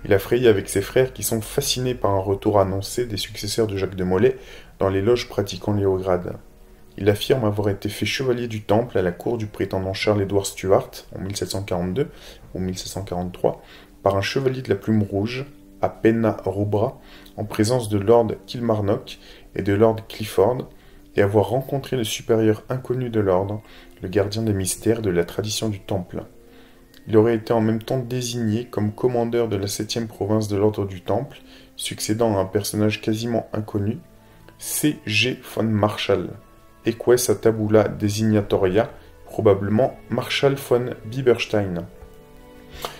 Il a frayé avec ses frères qui sont fascinés par un retour annoncé des successeurs de Jacques de Molay dans les loges pratiquant les hauts grades. Il affirme avoir été fait chevalier du Temple à la cour du prétendant Charles-Édouard Stuart en 1742 ou 1743 par un chevalier de la Plume Rouge à Penna-Rubra en présence de Lord Kilmarnock et de Lord Clifford et avoir rencontré le supérieur inconnu de l'ordre, le gardien des mystères de la tradition du Temple. Il aurait été en même temps désigné comme commandeur de la 7e province de l'ordre du Temple, succédant à un personnage quasiment inconnu, C. G. von Marschall, Eques a tabula designatoria, probablement Marschall von Bieberstein.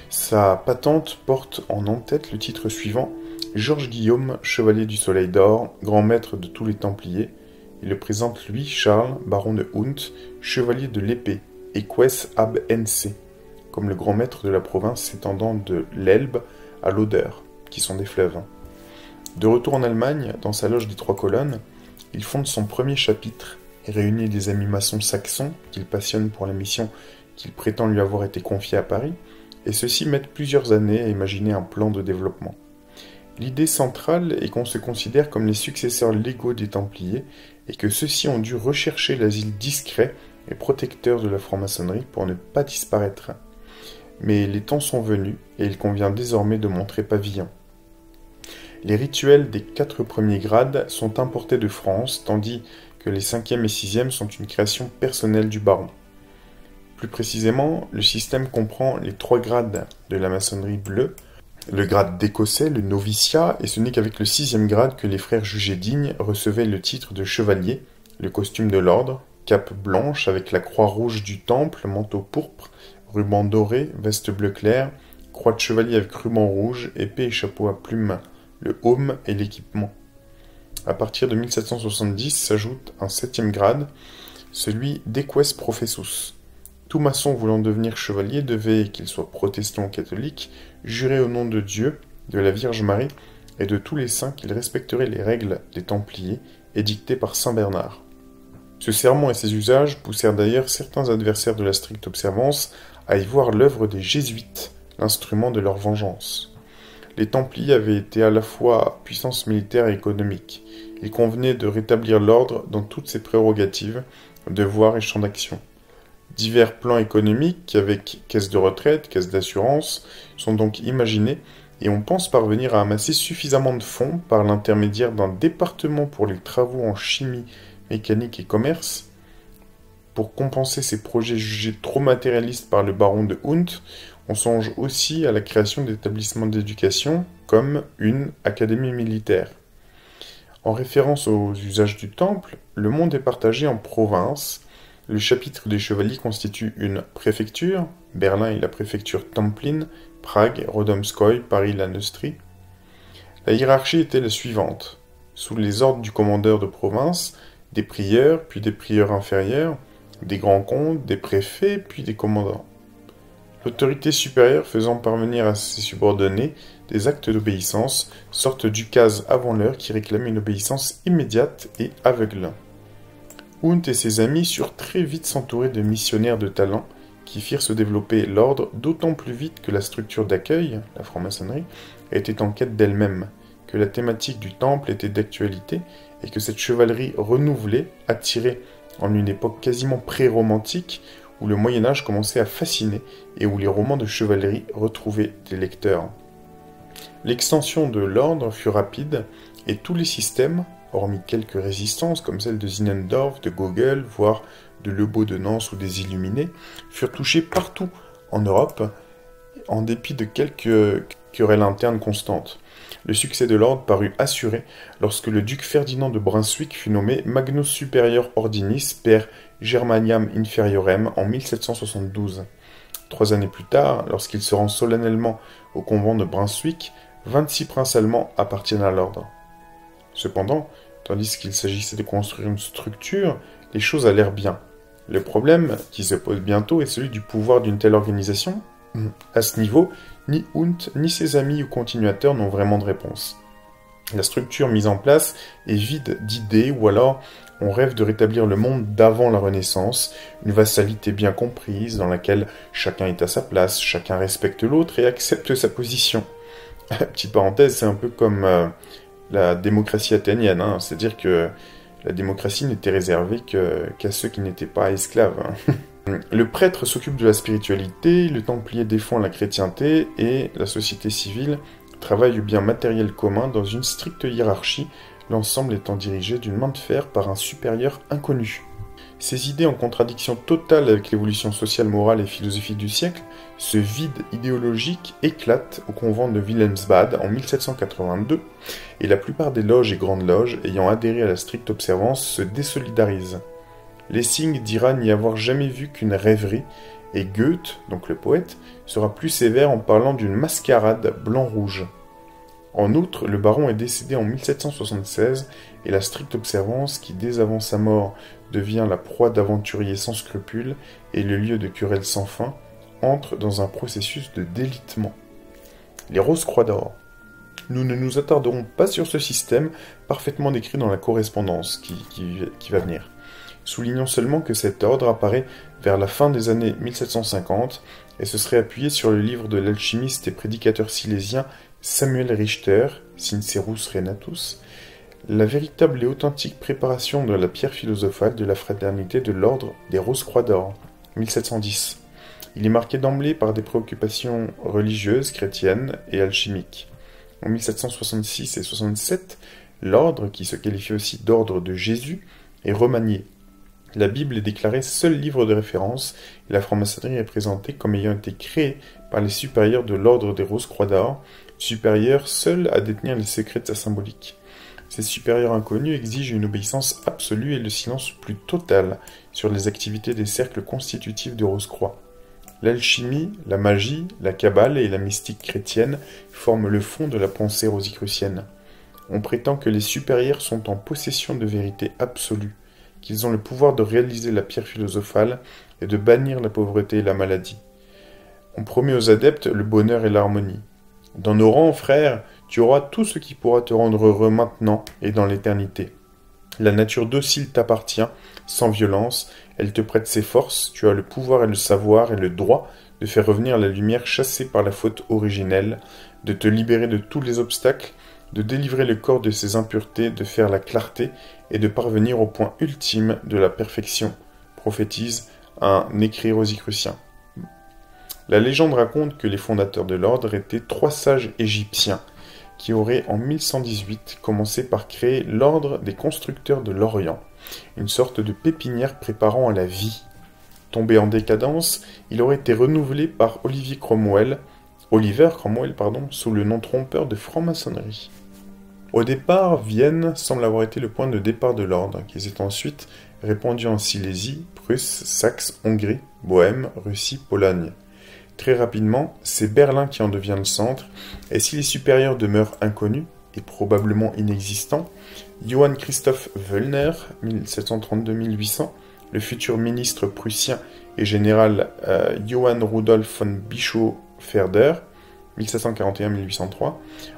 Sa patente porte en en-tête le titre suivant, Georges Guillaume, chevalier du Soleil d'Or, grand maître de tous les Templiers. Il le présente lui, Charles, baron de Hunt, chevalier de l'épée, Eques ab nc, comme le grand maître de la province s'étendant de l'Elbe à l'Oder, qui sont des fleuves. De retour en Allemagne, dans sa loge des Trois Colonnes, il fonde son premier chapitre et réunit des amis maçons saxons qu'il passionne pour la mission qu'il prétend lui avoir été confiée à Paris, et ceux-ci mettent plusieurs années à imaginer un plan de développement. L'idée centrale est qu'on se considère comme les successeurs légaux des Templiers et que ceux-ci ont dû rechercher l'asile discret et protecteur de la franc-maçonnerie pour ne pas disparaître. Mais les temps sont venus et il convient désormais de montrer pavillon. Les rituels des 4 premiers grades sont importés de France, tandis que les 5e et 6e sont une création personnelle du baron. Plus précisément, le système comprend les 3 grades de la maçonnerie bleue, le grade d'écossais, le noviciat, et ce n'est qu'avec le 6e grade que les frères jugés dignes recevaient le titre de chevalier, le costume de l'ordre, cape blanche avec la croix rouge du temple, manteau pourpre, ruban doré, veste bleu clair, croix de chevalier avec ruban rouge, épée et chapeau à plumes, le heaume et l'équipement. À partir de 1770 s'ajoute un 7e grade, celui d'Eques Professus. Tout maçon voulant devenir chevalier devait, qu'il soit protestant ou catholique, jurer au nom de Dieu, de la Vierge Marie et de tous les saints qu'il respecterait les règles des Templiers édictées par saint Bernard. Ce serment et ses usages poussèrent d'ailleurs certains adversaires de la stricte observance à y voir l'œuvre des Jésuites, l'instrument de leur vengeance. Les Templiers avaient été à la fois puissance militaire et économique. Il convenait de rétablir l'ordre dans toutes ses prérogatives, devoirs et champs d'action. Divers plans économiques, avec caisse de retraite, caisse d'assurance, sont donc imaginés et on pense parvenir à amasser suffisamment de fonds par l'intermédiaire d'un département pour les travaux en chimie, mécanique et commerce. Pour compenser ces projets jugés trop matérialistes par le baron de Hunt, on songe aussi à la création d'établissements d'éducation, comme une académie militaire. En référence aux usages du temple, le monde est partagé en provinces. Le chapitre des chevaliers constitue une préfecture, Berlin est la préfecture Templin, Prague, Radomskoï, Paris la Neustrie. La hiérarchie était la suivante. Sous les ordres du commandeur de province, des prieurs, puis des prieurs inférieurs, des grands comtes, des préfets, puis des commandants. L'autorité supérieure faisant parvenir à ses subordonnés des actes d'obéissance, sorte d'ukase avant l'heure qui réclame une obéissance immédiate et aveugle. Hunt et ses amis surent très vite s'entourer de missionnaires de talent qui firent se développer l'ordre d'autant plus vite que la structure d'accueil, la franc-maçonnerie, était en quête d'elle-même, que la thématique du temple était d'actualité et que cette chevalerie renouvelée attirait en une époque quasiment pré-romantique où le Moyen-Âge commençait à fasciner et où les romans de chevalerie retrouvaient des lecteurs. L'extension de l'ordre fut rapide et tous les systèmes, hormis quelques résistances comme celle de Zinzendorf, de Gogol, voire de Lebeau de Nance ou des Illuminés, furent touchés partout en Europe, en dépit de quelques querelles internes constantes. Le succès de l'ordre parut assuré lorsque le duc Ferdinand de Brunswick fut nommé Magnus Superior Ordinis per Germaniam Inferiorem en 1772. 3 années plus tard, lorsqu'il se rend solennellement au convent de Brunswick, 26 princes allemands appartiennent à l'ordre. Cependant, tandis qu'il s'agissait de construire une structure, les choses allèrent bien. Le problème qui se pose bientôt est celui du pouvoir d'une telle organisation. À ce niveau, ni Hunt ni ses amis ou continuateurs n'ont vraiment de réponse. La structure mise en place est vide d'idées ou alors On rêve de rétablir le monde d'avant la Renaissance, une vassalité bien comprise, dans laquelle chacun est à sa place, chacun respecte l'autre et accepte sa position. Petite parenthèse, c'est un peu comme la démocratie athénienne, hein. C'est-à-dire que la démocratie n'était réservée qu'à ceux qui n'étaient pas esclaves, hein. Le prêtre s'occupe de la spiritualité, le templier défend la chrétienté et la société civile travaille au bien matériel commun dans une stricte hiérarchie, l'ensemble étant dirigé d'une main de fer par un supérieur inconnu. Ces idées en contradiction totale avec l'évolution sociale, morale et philosophique du siècle, ce vide idéologique éclate au convent de Wilhelmsbad en 1782 et la plupart des loges et grandes loges ayant adhéré à la stricte observance se désolidarisent. Lessing dira n'y avoir jamais vu qu'une rêverie, et Goethe, donc le poète, sera plus sévère en parlant d'une mascarade blanc-rouge. En outre, le baron est décédé en 1776, et la stricte observance, qui dès avant sa mort devient la proie d'aventuriers sans scrupules et le lieu de querelles sans fin, entre dans un processus de délitement. Les Rose-Croix d'Or. Nous ne nous attarderons pas sur ce système, parfaitement décrit dans la correspondance qui va venir. Soulignons seulement que cet ordre apparaît vers la fin des années 1750 et se serait appuyé sur le livre de l'alchimiste et prédicateur silésien Samuel Richter, Sincerus Renatus, la véritable et authentique préparation de la pierre philosophale de la fraternité de l'ordre des Rose-Croix d'Or, 1710. Il est marqué d'emblée par des préoccupations religieuses, chrétiennes et alchimiques. En 1766 et 67, l'ordre, qui se qualifie aussi d'ordre de Jésus, est remanié. La Bible est déclarée seul livre de référence et la franc-maçonnerie est présentée comme ayant été créée par les supérieurs de l'ordre des Rose-Croix d'Or, supérieurs seuls à détenir les secrets de sa symbolique. Ces supérieurs inconnus exigent une obéissance absolue et le silence plus total sur les activités des cercles constitutifs de Rose-Croix. L'alchimie, la magie, la cabale et la mystique chrétienne forment le fond de la pensée rosicrucienne. On prétend que les supérieurs sont en possession de vérité absolue, qu'ils ont le pouvoir de réaliser la pierre philosophale et de bannir la pauvreté et la maladie. On promet aux adeptes le bonheur et l'harmonie. Dans nos rangs, frères, tu auras tout ce qui pourra te rendre heureux maintenant et dans l'éternité. La nature docile t'appartient, sans violence, elle te prête ses forces, tu as le pouvoir et le savoir et le droit de faire revenir la lumière chassée par la faute originelle, de te libérer de tous les obstacles, de délivrer le corps de ses impuretés, de faire la clarté et de parvenir au point ultime de la perfection, prophétise un écrit rosicrucien. La légende raconte que les fondateurs de l'ordre étaient 3 sages égyptiens qui auraient en 1118 commencé par créer l'ordre des constructeurs de l'Orient, une sorte de pépinière préparant à la vie. Tombé en décadence, il aurait été renouvelé par Oliver Cromwell, sous le nom trompeur de franc-maçonnerie. Au départ, Vienne semble avoir été le point de départ de l'ordre, qui s'est ensuite répandu en Silésie, Prusse, Saxe, Hongrie, Bohême, Russie, Pologne. Très rapidement, c'est Berlin qui en devient le centre, et si les supérieurs demeurent inconnus, et probablement inexistants, Johann Christoph Wöllner, 1732-1800, le futur ministre prussien et général Johann Rudolf von Bischoff-Ferder, 1741-1803,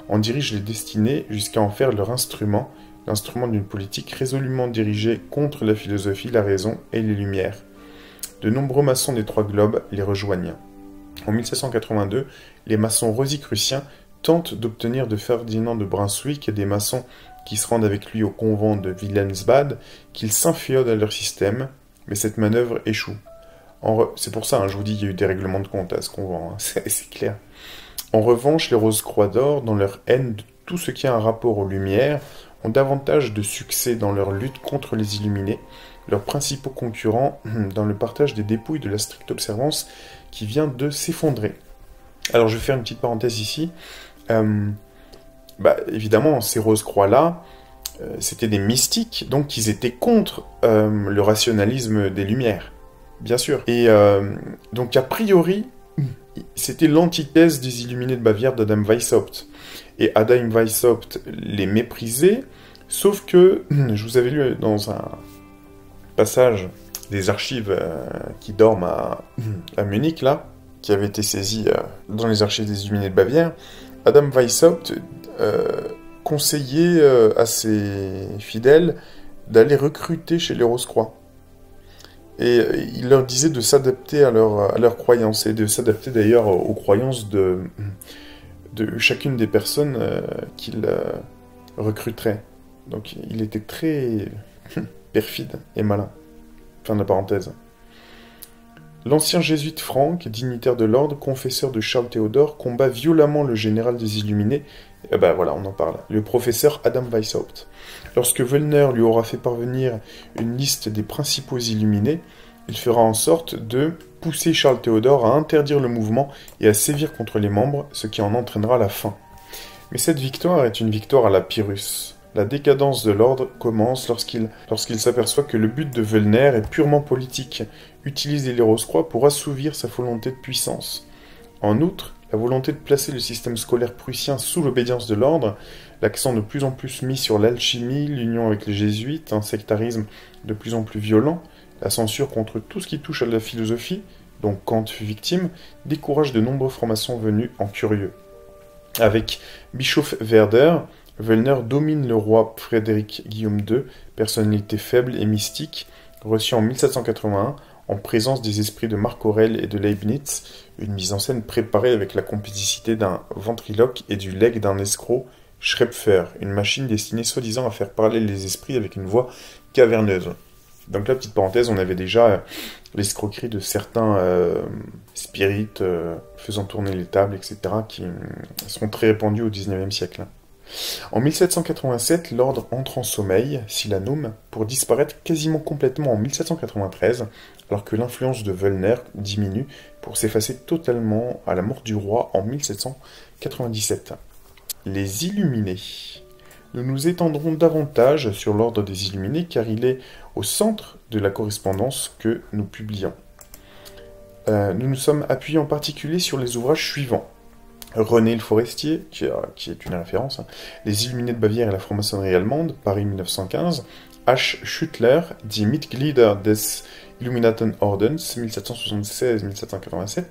en dirigent les destinées jusqu'à en faire leur instrument, l'instrument d'une politique résolument dirigée contre la philosophie, la raison et les Lumières. De nombreux maçons des 3 globes les rejoignent. En 1782, les maçons rosicruciens tentent d'obtenir de Ferdinand de Brunswick et des maçons qui se rendent avec lui au convent de Wilhelmsbad qu'ils s'inféodent à leur système, mais cette manœuvre échoue. C'est pour ça, je vous dis, il y a eu des règlements de compte à ce convent, c'est clair. En revanche, les Rose-Croix d'Or, dans leur haine de tout ce qui a un rapport aux Lumières, ont davantage de succès dans leur lutte contre les Illuminés, leurs principaux concurrents dans le partage des dépouilles de la stricte observance qui vient de s'effondrer. Alors je vais faire une petite parenthèse ici. Évidemment, ces Rose-Croix-là, c'était des mystiques, donc ils étaient contre le rationalisme des Lumières, bien sûr. Et donc a priori, c'était l'antithèse des Illuminés de Bavière d'Adam Weishaupt. Et Adam Weishaupt les méprisait, sauf que, je vous avais lu dans un passage des archives qui dorment à Munich, là, qui avait été saisi dans les archives des Illuminés de Bavière, Adam Weishaupt conseillait à ses fidèles d'aller recruter chez les Rose-Croix. Et il leur disait de s'adapter à leurs croyances, et de s'adapter d'ailleurs aux croyances de chacune des personnes qu'il recruterait. Donc il était très perfide et malin. Fin de la parenthèse. L'ancien jésuite Franck, dignitaire de l'ordre, confesseur de Charles Théodore, combat violemment le général des Illuminés, voilà, on en parle, le professeur Adam Weishaupt. Lorsque Wöllner lui aura fait parvenir une liste des principaux Illuminés, il fera en sorte de pousser Charles Théodore à interdire le mouvement et à sévir contre les membres, ce qui en entraînera la fin. Mais cette victoire est une victoire à la Pyrrhus. La décadence de l'ordre commence lorsqu'il s'aperçoit que le but de Wöllner est purement politique, utiliser les Rose-Croix pour assouvir sa volonté de puissance. En outre, la volonté de placer le système scolaire prussien sous l'obédience de l'ordre, l'accent de plus en plus mis sur l'alchimie, l'union avec les jésuites, un sectarisme de plus en plus violent, la censure contre tout ce qui touche à la philosophie, dont Kant fut victime, décourage de nombreux francs-maçons venus en curieux. Avec Bischof Werder, Wöllner domine le roi Frédéric Guillaume II, personnalité faible et mystique, reçu en 1781 en présence des esprits de Marc Aurèle et de Leibniz, une mise en scène préparée avec la complicité d'un ventriloque et du legs d'un escroc, Schrepfer, une machine destinée soi-disant à faire parler les esprits avec une voix caverneuse. Donc là, petite parenthèse, on avait déjà l'escroquerie de certains spirites faisant tourner les tables, etc., qui sont très répandus au XIXe siècle. En 1787, l'ordre entre en sommeil, Silanum, pour disparaître quasiment complètement en 1793, alors que l'influence de Wöllner diminue pour s'effacer totalement à la mort du roi en 1797. Les Illuminés. Nous nous étendrons davantage sur l'ordre des Illuminés car il est au centre de la correspondance que nous publions. Nous nous sommes appuyés en particulier sur les ouvrages suivants. René le Forestier, qui est une référence, Les Illuminés de Bavière et la franc-maçonnerie allemande, Paris 1915, H. Schüttler, Die Mitglieder des Illuminatenordens, 1776-1787,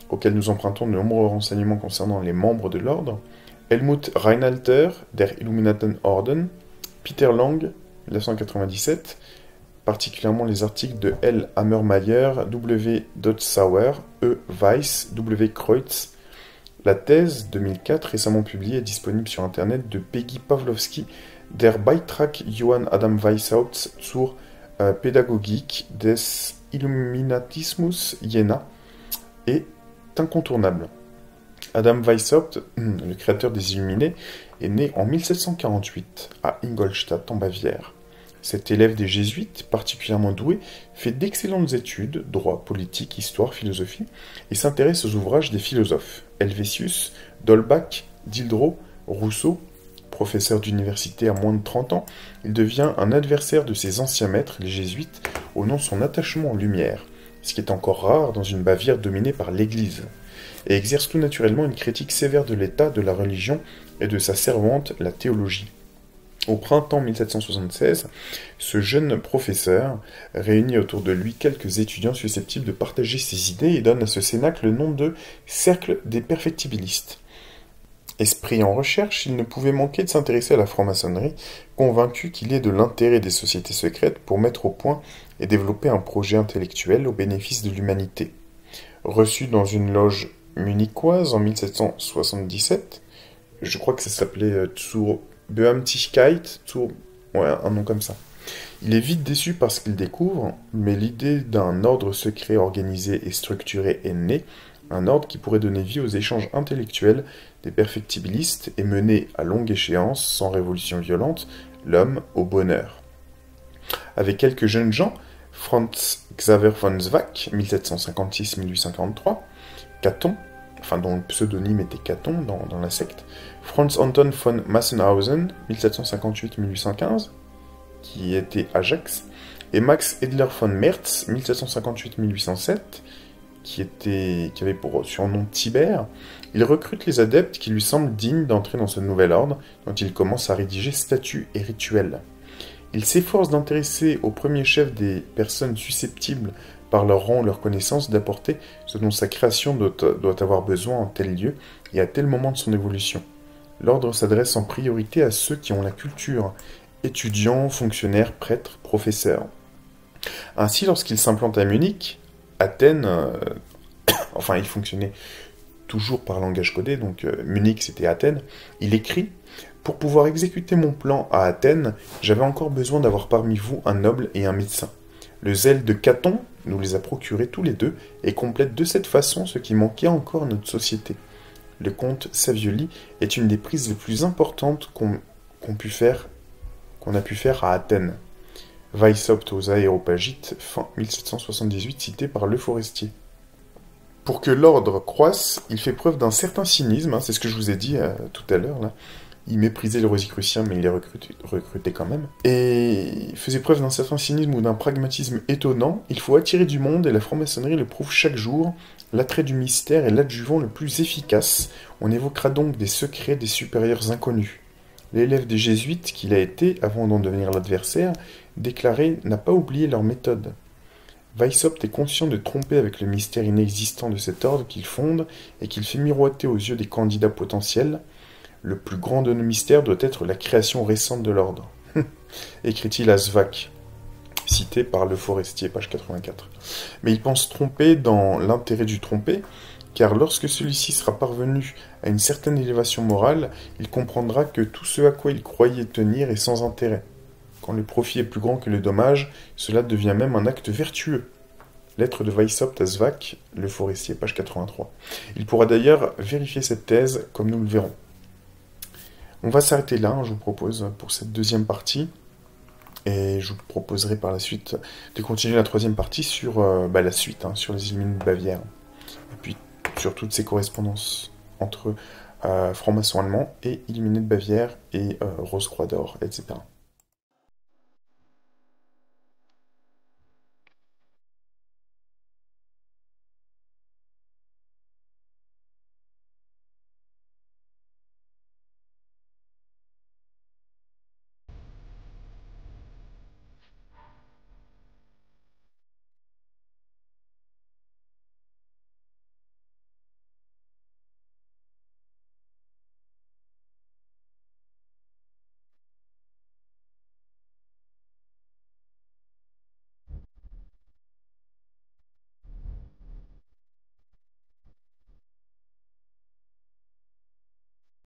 auquel nous empruntons de nombreux renseignements concernant les membres de l'ordre, Helmut Reinhalter, Der Illuminatenorden, Peter Lang, 1997, particulièrement les articles de L. Hammermeyer, W. Dotzauer, E. Weiss, W. Kreutz. La thèse 2004, récemment publiée, est disponible sur Internet de Peggy Pawlowski, Der Beitrag Johann Adam Weishaupt zur Pädagogik des Illuminatismus Jena, est incontournable. Adam Weishaupt, le créateur des Illuminés, est né en 1748 à Ingolstadt en Bavière. Cet élève des jésuites, particulièrement doué, fait d'excellentes études, droit, politique, histoire, philosophie, et s'intéresse aux ouvrages des philosophes, Helvétius, d'Holbach, Diderot, Rousseau. Professeur d'université à moins de 30 ans, il devient un adversaire de ses anciens maîtres, les jésuites, au nom de son attachement aux Lumières, ce qui est encore rare dans une Bavière dominée par l'Église, et exerce tout naturellement une critique sévère de l'État, de la religion et de sa servante, la théologie. Au printemps 1776, ce jeune professeur réunit autour de lui quelques étudiants susceptibles de partager ses idées et donne à ce cénacle le nom de « Cercle des perfectibilistes ». Esprit en recherche, il ne pouvait manquer de s'intéresser à la franc-maçonnerie, convaincu qu'il est de l'intérêt des sociétés secrètes pour mettre au point et développer un projet intellectuel au bénéfice de l'humanité. Reçu dans une loge munichoise en 1777, je crois que ça s'appelait Zur Beamtigkeit, un nom comme ça. Il est vite déçu par ce qu'il découvre, mais l'idée d'un ordre secret organisé et structuré est née, un ordre qui pourrait donner vie aux échanges intellectuels des perfectibilistes et mener à longue échéance, sans révolution violente, l'homme au bonheur. Avec quelques jeunes gens, Franz Xaver von Zwack, 1756-1843, Caton, dont le pseudonyme était Caton dans la secte, Franz Anton von Massenhausen, 1758-1815, qui était Ajax, et Max Edler von Merz, 1758-1807, qui avait pour surnom Tibère, il recrute les adeptes qui lui semblent dignes d'entrer dans ce nouvel ordre, dont il commence à rédiger statuts et rituels. Il s'efforce d'intéresser au premier chef des personnes susceptibles, par leur rang ou leur connaissance, d'apporter ce dont sa création doit avoir besoin en tel lieu et à tel moment de son évolution. L'ordre s'adresse en priorité à ceux qui ont la culture étudiants, fonctionnaires, prêtres, professeurs. Ainsi, lorsqu'il s'implante à Munich, Athènes, enfin il fonctionnait toujours par langage codé, donc Munich c'était Athènes, il écrit: pour pouvoir exécuter mon plan à Athènes, j'avais encore besoin d'avoir parmi vous un noble et un médecin. Le zèle de Caton nous les a procurés tous les deux et complète de cette façon ce qui manquait encore à notre société. Le comte Savioli est une des prises les plus importantes qu'on a pu faire à Athènes. Weishaupt aux Aéropagites, fin 1778, cité par Le Forestier. Pour que l'ordre croisse, il fait preuve d'un certain cynisme, c'est ce que je vous ai dit tout à l'heure, là. Il méprisait les Rosicruciens, mais il les recrutait quand même. Et il faisait preuve d'un certain cynisme ou d'un pragmatisme étonnant. Il faut attirer du monde, et la franc-maçonnerie le prouve chaque jour. L'attrait du mystère est l'adjuvant le plus efficace. On évoquera donc des secrets des supérieurs inconnus. L'élève des jésuites qu'il a été, avant d'en devenir l'adversaire, déclaré n'a pas oublié leur méthode. Weishaupt est conscient de tromper avec le mystère inexistant de cet ordre qu'il fonde et qu'il fait miroiter aux yeux des candidats potentiels. Le plus grand de nos mystères doit être la création récente de l'ordre, écrit-il à Svak, cité par Le Forestier, page 84. Mais il pense tromper dans l'intérêt du trompé, car lorsque celui-ci sera parvenu à une certaine élévation morale, il comprendra que tout ce à quoi il croyait tenir est sans intérêt. Quand le profit est plus grand que le dommage, cela devient même un acte vertueux. Lettre de Weishaupt à Svak, Le Forestier, page 83. Il pourra d'ailleurs vérifier cette thèse, comme nous le verrons. On va s'arrêter là, je vous propose, pour cette deuxième partie. Et je vous proposerai par la suite de continuer la troisième partie sur la suite, sur les Illuminés de Bavière. Et puis sur toutes ces correspondances entre francs-maçons allemands et Illuminés de Bavière et Rose-Croix d'Or, etc.